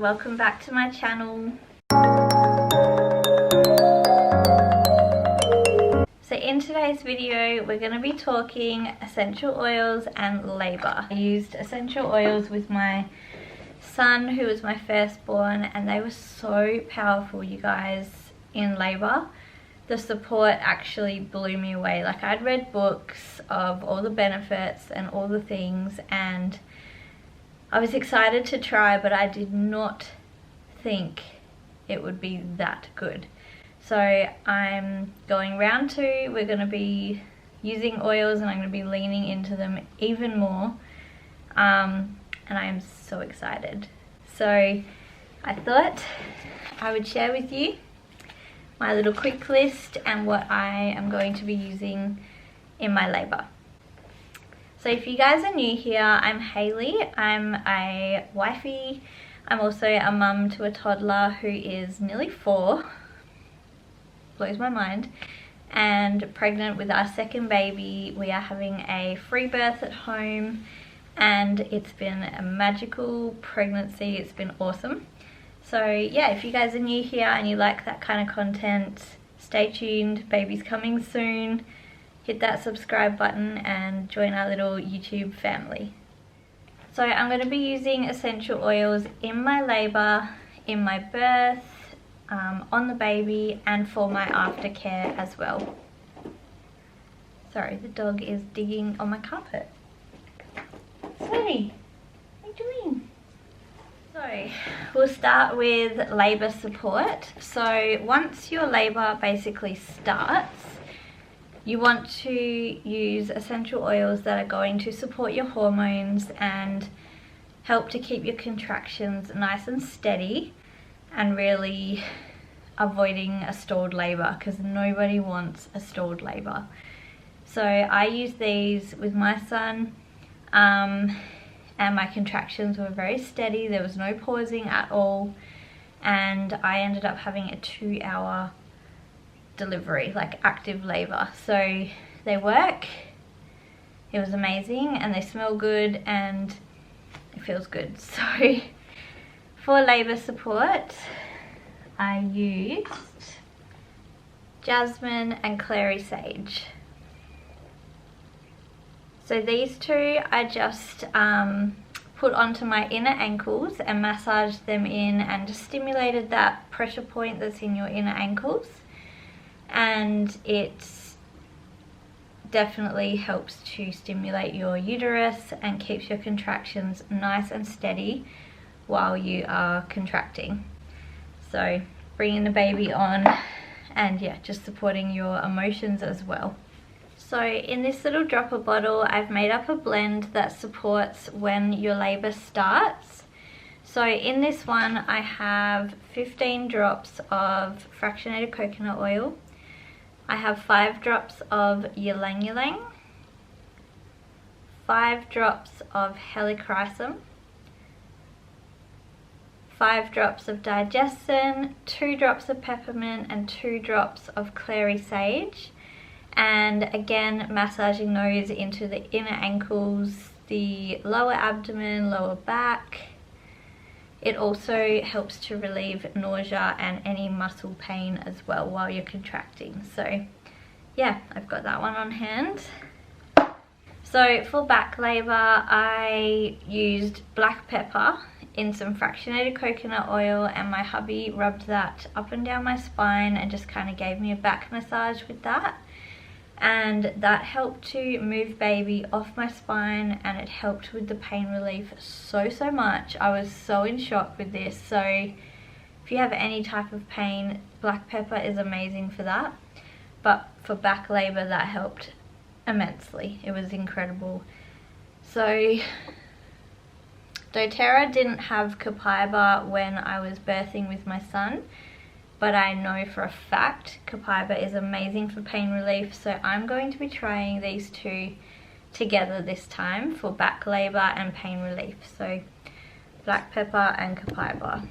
welcome back to my channel. So in today's video we're going to be talking essential oils and labour. I used essential oils with my son, who was my firstborn, and they were so powerful, you guys, in labour. The support actually blew me away. Like, I'd read books of all the benefits and all the things, and I was excited to try, but I did not think it would be that good. So I'm going round 2. We're going to be using oils and I'm going to be leaning into them even more, and I am so excited. So I thought I would share with you my little quick list and what I am going to be using in my labour. So if you guys are new here, I'm Hayley. I'm a wifey. I'm also a mum to a toddler who is nearly 4. Blows my mind. And pregnant with our second baby. We are having a free birth at home, and it's been a magical pregnancy. It's been awesome. So yeah, if you guys are new here and you like that kind of content, stay tuned. Baby's coming soon. Hit that subscribe button and join our little YouTube family. So I'm going to be using essential oils in my labour, in my birth, on the baby, and for my aftercare as well. Sorry, the dog is digging on my carpet. Sweetie, what are you doing? So we'll start with labour support. So once your labour basically starts, you want to use essential oils that are going to support your hormones and help to keep your contractions nice and steady, and really avoiding a stalled labour, because nobody wants a stalled labour. So I use these with my son, and my contractions were very steady. There was no pausing at all, and I ended up having a 2-hour delivery, like active labour. So they work, it was amazing, and they smell good and it feels good. So for labour support I used jasmine and clary sage. So these two I just put onto my inner ankles and massaged them in, and just stimulated that pressure point that's in your inner ankles. And it definitely helps to stimulate your uterus and keeps your contractions nice and steady while you are contracting. So bringing the baby on, and yeah, just supporting your emotions as well. So in this little dropper bottle, I've made up a blend that supports when your labour starts. So in this one I have 15 drops of fractionated coconut oil. I have 5 drops of 𝐒𝐬𝐬𝐿, 5 drops of helichrysum, 5 drops of digestion, 2 drops of peppermint, and 2 drops of clary sage. And again, massaging those into the inner ankles, the lower abdomen, lower back. It also helps to relieve nausea and any muscle pain as well while you're contracting. So yeah, I've got that one on hand. So for back labour, I used black pepper in some fractionated coconut oil, and my hubby rubbed that up and down my spine and just kind of gave me a back massage with that. And that helped to move baby off my spine, and it helped with the pain relief so much. I was so in shock with this. So if you have any type of pain, black pepper is amazing for that. But for back labour, that helped immensely. It was incredible. So doTERRA didn't have 𝐾PIBA when I was birthing with my son, but I know for a fact 𝐾PIBA is amazing for pain relief. So I'm going to be trying these two together this time for back labour and pain relief. So black pepper and 𝐾PIBA.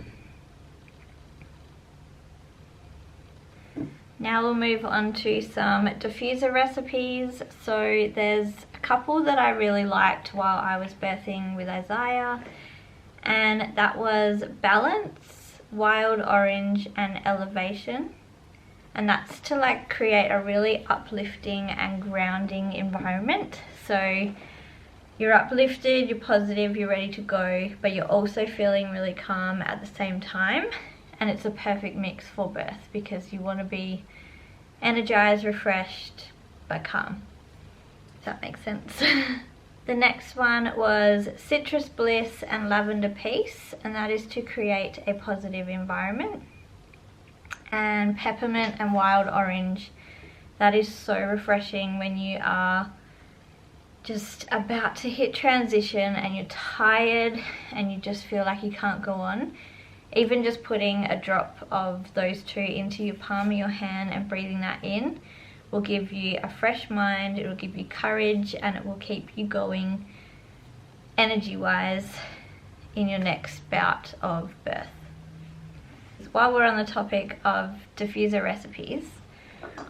Now we'll move on to some diffuser recipes. So there's a couple that I really liked while I was birthing with Isaiah, and that was Balance, Wild Orange and Elevation. And that's to like create a really uplifting and grounding environment. So you're uplifted, you're positive, you're ready to go, but you're also feeling really calm at the same time. And it's a perfect mix for birth because you want to be energized, refreshed, but calm. If that makes sense. The next one was Citrus Bliss and Lavender Peace, and that is to create a positive environment. And Peppermint and Wild Orange, that is so refreshing when you are just about to hit transition and you're tired and you just feel like you can't go on. Even just putting a drop of those two into your palm of your hand and breathing that in will give you a fresh mind, it will give you courage, and it will keep you going energy wise in your next bout of birth. While we're on the topic of diffuser recipes,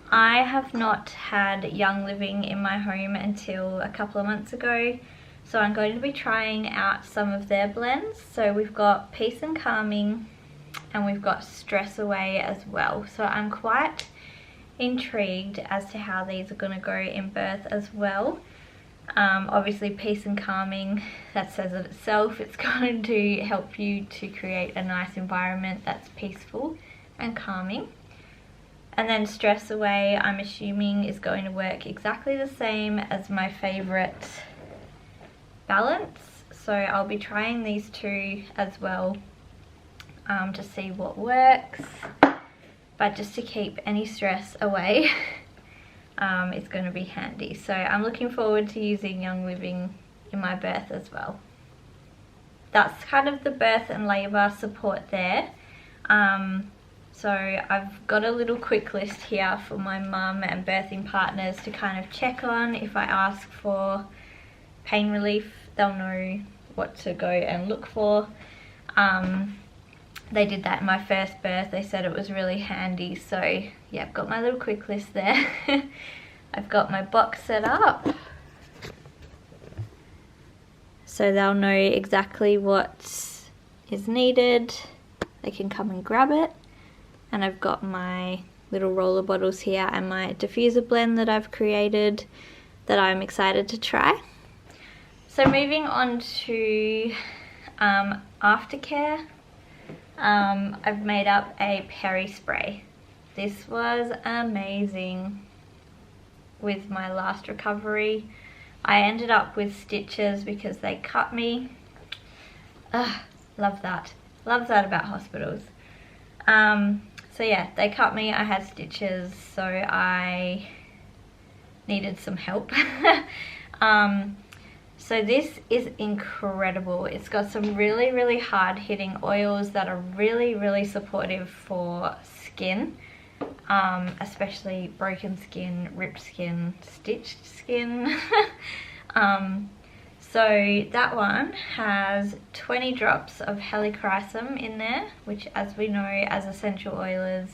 I have not had Young Living in my home until a couple of months ago, so I'm going to be trying out some of their blends. So we've got Peace and Calming and we've got Stress Away as well. So I'm quite intrigued as to how these are going to go in birth as well. Obviously Peace and Calming, that says it itself, it's going to help you to create a nice environment that's peaceful and calming. And then Stress Away, I'm assuming, is going to work exactly the same as my favourite Balance. So I'll be trying these two as well to see what works, but just to keep any stress away. It's going to be handy. So I'm looking forward to using Young Living in my birth as well. That's kind of the birth and labour support there. So I've got a little quick list here for my mum and birthing partners to kind of check on. If I ask for pain relief, they'll know what to go and look for. They did that in my first birth. They said it was really handy. So yeah, I've got my little quick list there. I've got my box set up, so they'll know exactly what is needed. They can come and grab it. And I've got my little roller bottles here and my diffuser blend that I've created that I'm excited to try. So moving on to Aftercare. I've made up a peri spray. This was amazing with my last recovery. I ended up with stitches because they cut me. Love that. Love that about hospitals. So yeah, they cut me, I had stitches, so I needed some help. So this is incredible. It's got some really, really hard hitting oils that are really, really supportive for skin, especially broken skin, ripped skin, stitched skin. So that one has 20 drops of helichrysum in there, which, as we know as essential oilers,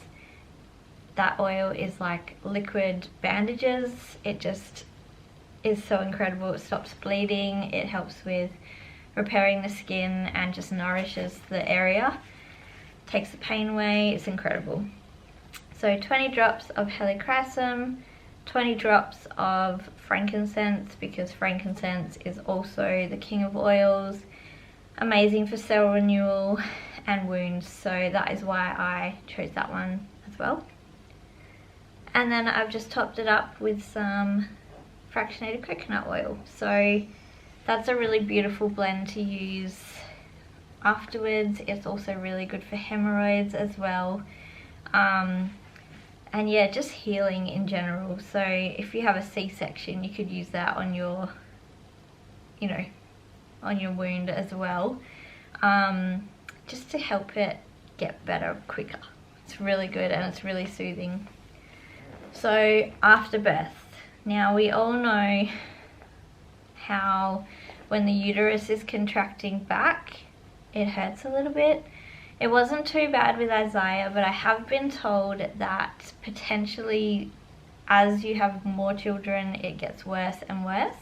that oil is like liquid bandages. It just is so incredible. It stops bleeding, it helps with repairing the skin and just nourishes the area, takes the pain away. It's incredible. So 20 drops of helichrysum, 20 drops of frankincense, because frankincense is also the king of oils, amazing for cell renewal and wounds, so that is why I chose that one as well. And then I've just topped it up with some fractionated coconut oil. So that's a really beautiful blend to use afterwards. It's also really good for hemorrhoids as well. And yeah, just healing in general. So if you have a C-section, you could use that on your, you know, on your wound as well, just to help it get better quicker. It's really good and it's really soothing. So after birth, now we all know how when the uterus is contracting back, it hurts a little bit. It wasn't too bad with Isaiah, but I have been told that potentially as you have more children, it gets worse and worse.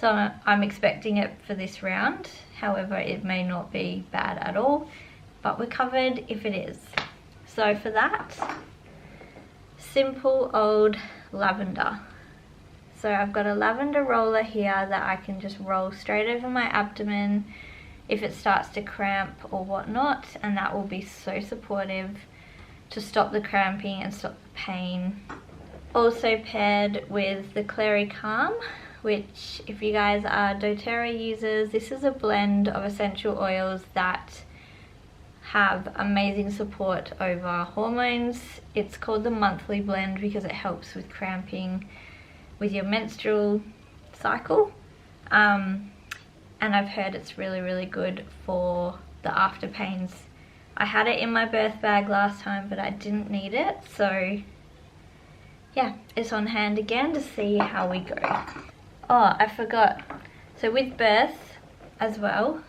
So I'm expecting it for this round. However, it may not be bad at all, but we're covered if it is. So for that, simple old lavender. So I've got a lavender roller here that I can just roll straight over my abdomen if it starts to cramp or whatnot, and that will be so supportive to stop the cramping and stop the pain. Also paired with the 𝐿𝒾𝓃𝓀𝓈 Calm, which if you guys are doTERRA users, this is a blend of essential oils that have amazing support over hormones. It's called the monthly blend because it helps with cramping with your menstrual cycle, and I've heard it's really good for the after pains. I had it in my birth bag last time, but I didn't need it, so yeah, it's on hand again to see how we go. Oh, I forgot, so with birth as well,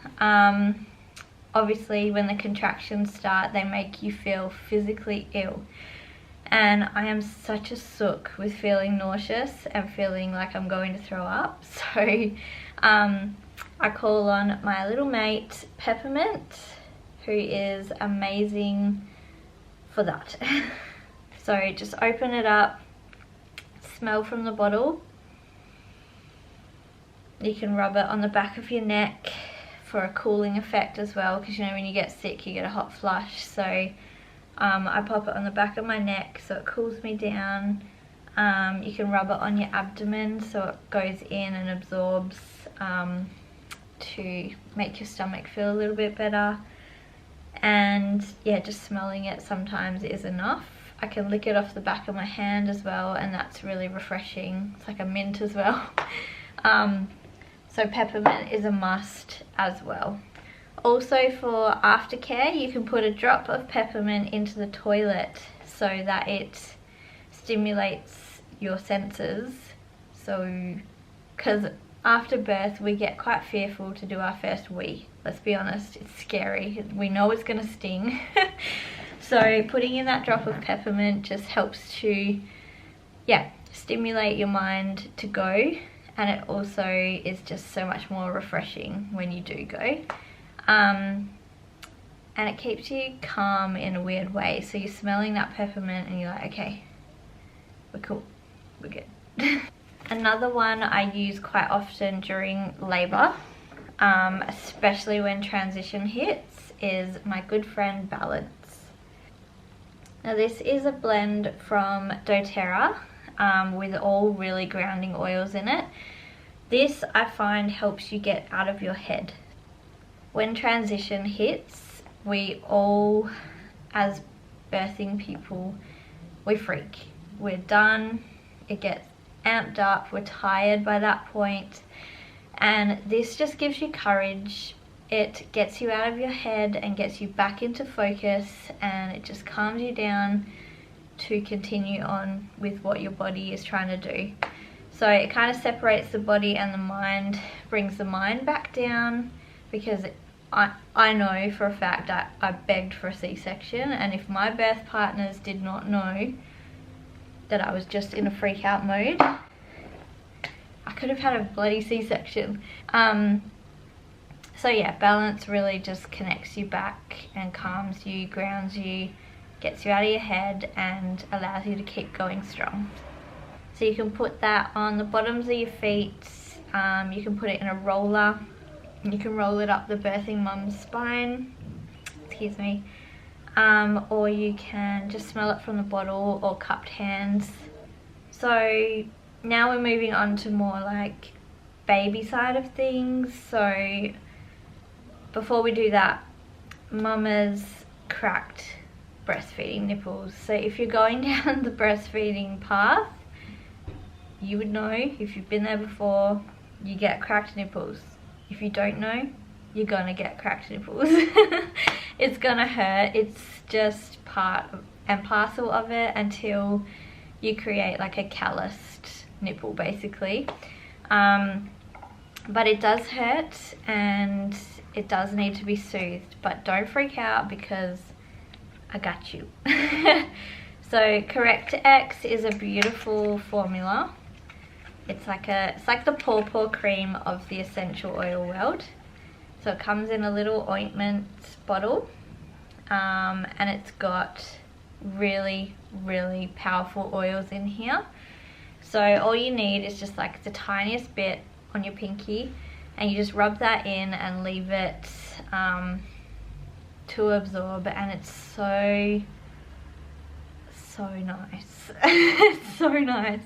obviously when the contractions start, they make you feel physically ill. And I am such a sook with feeling nauseous and feeling like I'm going to throw up. So I call on my little mate, Peppermint, who is amazing for that. So just open it up, smell from the bottle. You can rub it on the back of your neck for a cooling effect as well, because you know when you get sick you get a hot flush. So I pop it on the back of my neck so it cools me down. You can rub it on your abdomen so it goes in and absorbs to make your stomach feel a little bit better. And yeah, just smelling it sometimes is enough. I can lick it off the back of my hand as well, and that's really refreshing. It's like a mint as well. So peppermint is a must as well. Also for aftercare, you can put a drop of peppermint into the toilet so that it stimulates your senses. So, because after birth we get quite fearful to do our first wee. Let's be honest, it's scary. We know it's gonna sting. So putting in that drop of peppermint just helps to, yeah, stimulate your mind to go. And it also is just so much more refreshing when you do go. And it keeps you calm in a weird way. So you're smelling that peppermint and you're like, okay, we're cool, we're good. Another one I use quite often during labour, especially when transition hits, is my good friend Balance. Now this is a blend from doTERRA with all really grounding oils in it. This I find helps you get out of your head. When transition hits, we all, as birthing people, we freak. We're done, it gets amped up, we're tired by that point, and this just gives you courage. It gets you out of your head and gets you back into focus, and it just calms you down to continue on with what your body is trying to do. So it kind of separates the body and the mind, brings the mind back down, because I know for a fact I begged for a C-section, and if my birth partners did not know that I was just in a freak out mode, I could have had a bloody C-section. So yeah, Balance really just connects you back and calms you, grounds you, gets you out of your head and allows you to keep going strong. So you can put that on the bottoms of your feet, you can put it in a roller, you can roll it up the birthing mum's spine, excuse me, or you can just smell it from the bottle or cupped hands. So now we're moving on to more like baby side of things. So before we do that, mama's cracked breastfeeding nipples. So if you're going down the breastfeeding path, you would know, if you've been there before, you get cracked nipples. If you don't know, you're gonna get cracked nipples. It's gonna hurt. It's just part and parcel of it until you create like a calloused nipple basically. But it does hurt and it does need to be soothed, but don't freak out because I got you. So Correct X is a beautiful formula It's like the paw cream of the essential oil world. So it comes in a little ointment bottle, and it's got really powerful oils in here. So all you need is just like the tiniest bit on your pinky, and you just rub that in and leave it to absorb, and it's so nice. It's so nice.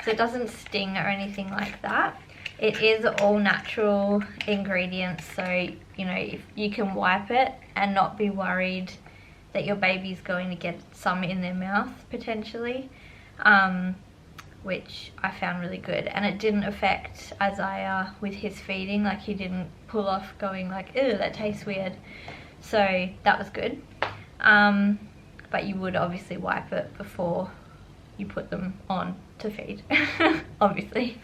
So it doesn't sting or anything like that. It is all natural ingredients, so you know, if you can wipe it and not be worried that your baby's going to get some in their mouth potentially, which I found really good. And it didn't affect Isaiah with his feeding, like he didn't pull off going like, ew, that tastes weird. So that was good. But you would obviously wipe it before you put them on to feed, obviously.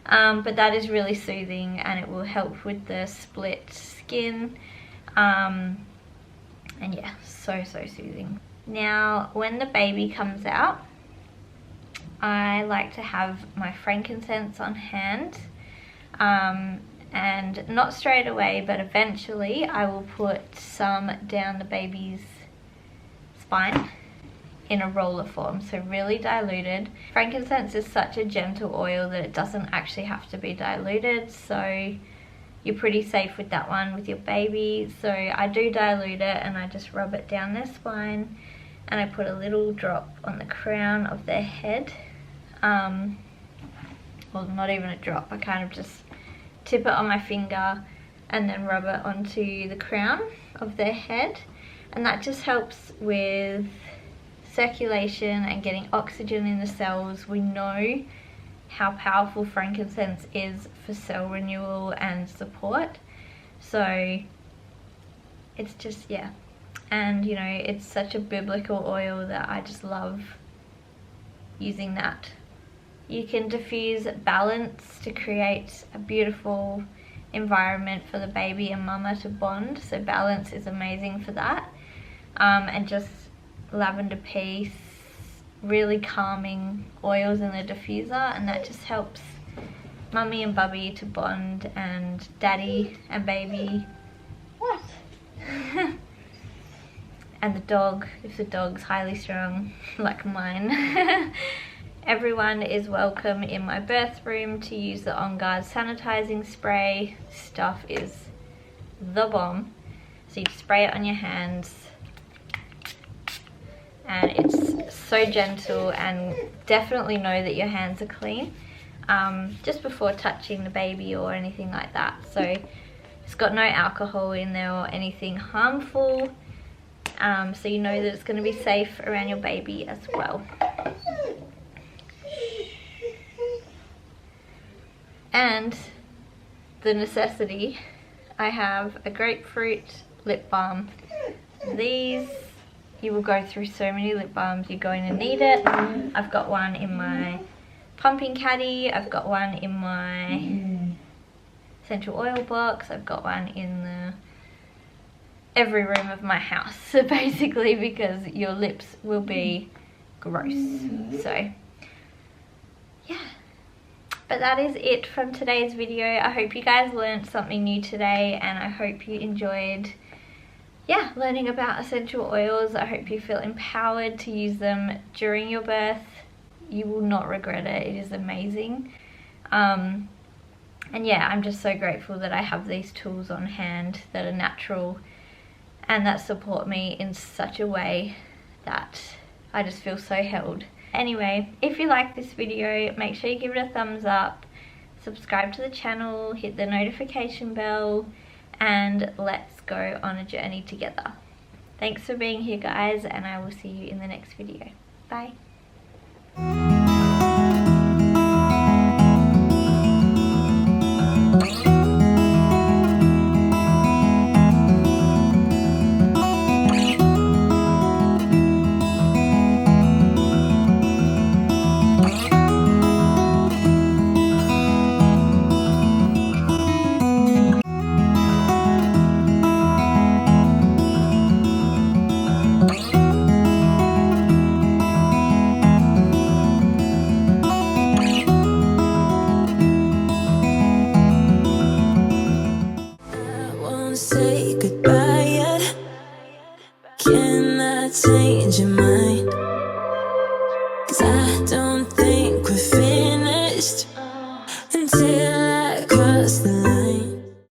But that is really soothing, and it will help with the split skin. And yeah, so soothing. Now, when the baby comes out, I like to have my frankincense on hand. And not straight away, but eventually I will put some down the baby's spine in a roller form, so really diluted. Frankincense is such a gentle oil that it doesn't actually have to be diluted, so you're pretty safe with that one with your baby. So I do dilute it, and I just rub it down their spine, and I put a little drop on the crown of their head. Well, not even a drop, I kind of just tip it on my finger and then rub it onto the crown of their head, and that just helps with circulation and getting oxygen in the cells. We know how powerful frankincense is for cell renewal and support, so it's just, yeah. And you know, it's such a biblical oil that I just love using that. You can diffuse balance to create a beautiful environment for the baby and mama to bond, so balance is amazing for that. And just lavender peace, really calming oils in the diffuser, and that just helps mummy and bubby to bond, and daddy and baby. What? And the dog, if the dog's highly strung like mine. Everyone is welcome in my birth room to use the On Guard sanitizing spray. Stuff is the bomb. So you spray it on your hands, and it's so gentle, and definitely know that your hands are clean just before touching the baby or anything like that. So it's got no alcohol in there or anything harmful, so you know that it's going to be safe around your baby as well. And the necessity, I have a grapefruit lip balm. These, you will go through so many lip balms, you're going to need it. I've got one in my pumping caddy, I've got one in my essential oil box, I've got one in every room of my house, so basically, because your lips will be gross. So yeah, but that is it from today's video. I hope you guys learned something new today, and I hope you enjoyed, yeah, learning about essential oils. I hope you feel empowered to use them during your birth. You will not regret it. It is amazing. And yeah, I'm just so grateful that I have these tools on hand that are natural and that support me in such a way that I just feel so held. Anyway, if you like this video, make sure you give it a thumbs up, subscribe to the channel, hit the notification bell, and let's go on a journey together. Thanks for being here, guys, and I will see you in the next video. Bye. change your mind, 'cause I don't think we're finished.